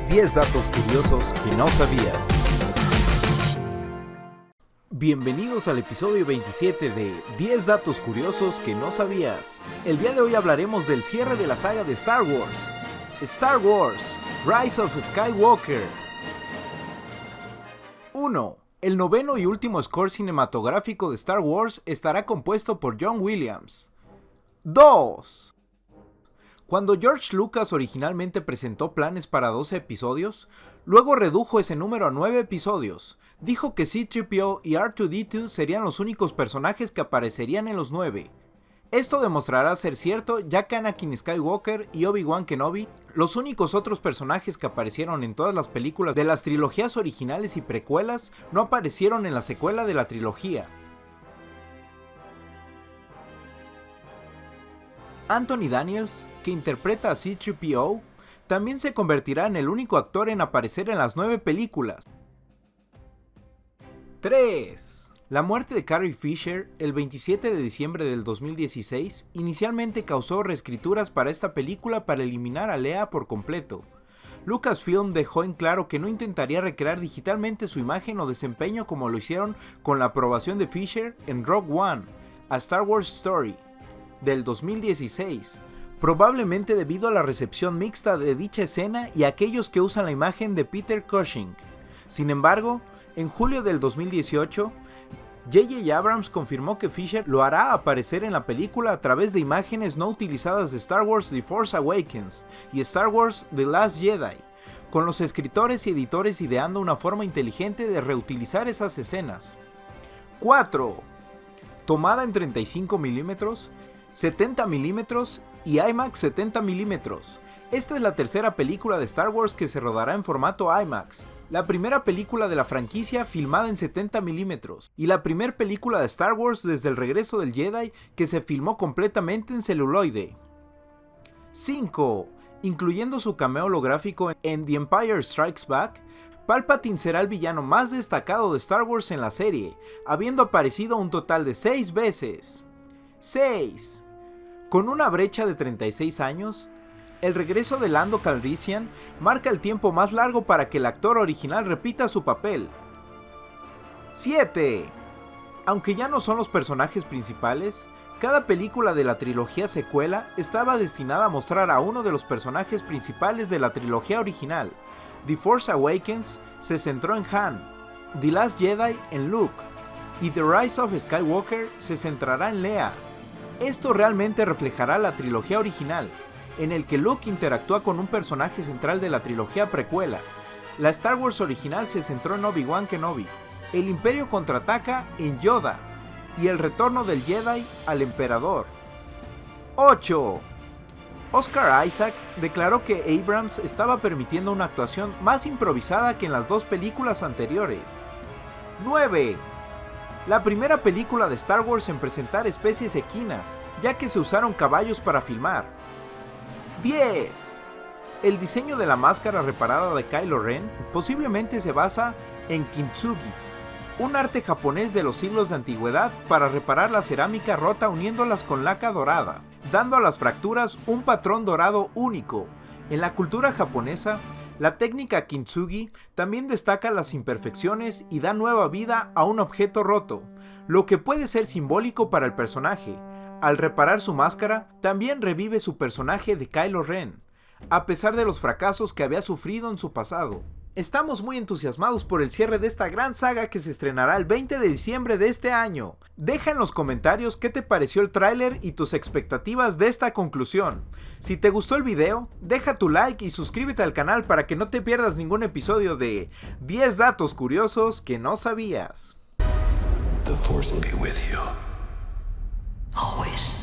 10 datos curiosos que no sabías. Bienvenidos al episodio 27 de 10 datos curiosos que no sabías. El día de hoy hablaremos del cierre de la saga de Star Wars. Star Wars, Rise of Skywalker. 1. El noveno y último score cinematográfico de Star Wars estará compuesto por John Williams. 2. Cuando George Lucas originalmente presentó planes para 12 episodios, luego redujo ese número a 9 episodios. Dijo que C-3PO y R2-D2 serían los únicos personajes que aparecerían en los 9. Esto demostrará ser cierto, ya que Anakin Skywalker y Obi-Wan Kenobi, los únicos otros personajes que aparecieron en todas las películas de las trilogías originales y precuelas, no aparecieron en la secuela de la trilogía. Anthony Daniels, que interpreta a C-3PO, también se convertirá en el único actor en aparecer en las 9 películas. 3. La muerte de Carrie Fisher el 27 de diciembre del 2016 inicialmente causó reescrituras para esta película para eliminar a Leia por completo. Lucasfilm dejó en claro que no intentaría recrear digitalmente su imagen o desempeño como lo hicieron con la aprobación de Fisher en Rogue One, A Star Wars Story, del 2016, probablemente debido a la recepción mixta de dicha escena y a aquellos que usan la imagen de Peter Cushing. Sin embargo, en julio del 2018, J.J. Abrams confirmó que Fisher lo hará aparecer en la película a través de imágenes no utilizadas de Star Wars The Force Awakens y Star Wars The Last Jedi, con los escritores y editores ideando una forma inteligente de reutilizar esas escenas. 4. Tomada en 35mm, 70mm y IMAX 70mm. Esta es la tercera película de Star Wars que se rodará en formato IMAX, la primera película de la franquicia filmada en 70mm, y la primera película de Star Wars desde el regreso del Jedi que se filmó completamente en celuloide. 5. Incluyendo su cameo holográfico en The Empire Strikes Back, Palpatine será el villano más destacado de Star Wars en la serie, habiendo aparecido un total de 6 veces. 6. Con una brecha de 36 años, el regreso de Lando Calrissian marca el tiempo más largo para que el actor original repita su papel. 7. Aunque ya no son los personajes principales, cada película de la trilogía secuela estaba destinada a mostrar a uno de los personajes principales de la trilogía original. The Force Awakens se centró en Han, The Last Jedi en Luke, y The Rise of Skywalker se centrará en Leia. Esto realmente reflejará la trilogía original, en el que Luke interactúa con un personaje central de la trilogía precuela. La Star Wars original se centró en Obi-Wan Kenobi, el Imperio contraataca en Yoda, y el retorno del Jedi al Emperador. 8. Oscar Isaac declaró que Abrams estaba permitiendo una actuación más improvisada que en las 2 películas anteriores. 9. La primera película de Star Wars en presentar especies equinas, ya que se usaron caballos para filmar. 10. El diseño de la máscara reparada de Kylo Ren posiblemente se basa en kintsugi, un arte japonés de los siglos de antigüedad para reparar la cerámica rota uniéndolas con laca dorada, dando a las fracturas un patrón dorado único. En la cultura japonesa, la técnica kintsugi también destaca las imperfecciones y da nueva vida a un objeto roto, lo que puede ser simbólico para el personaje. Al reparar su máscara, también revive su personaje de Kylo Ren, a pesar de los fracasos que había sufrido en su pasado. Estamos muy entusiasmados por el cierre de esta gran saga que se estrenará el 20 de diciembre de este año. Deja en los comentarios qué te pareció el tráiler y tus expectativas de esta conclusión. Si te gustó el video, deja tu like y suscríbete al canal para que no te pierdas ningún episodio de 10 datos curiosos que no sabías. The Force will be with you. Always.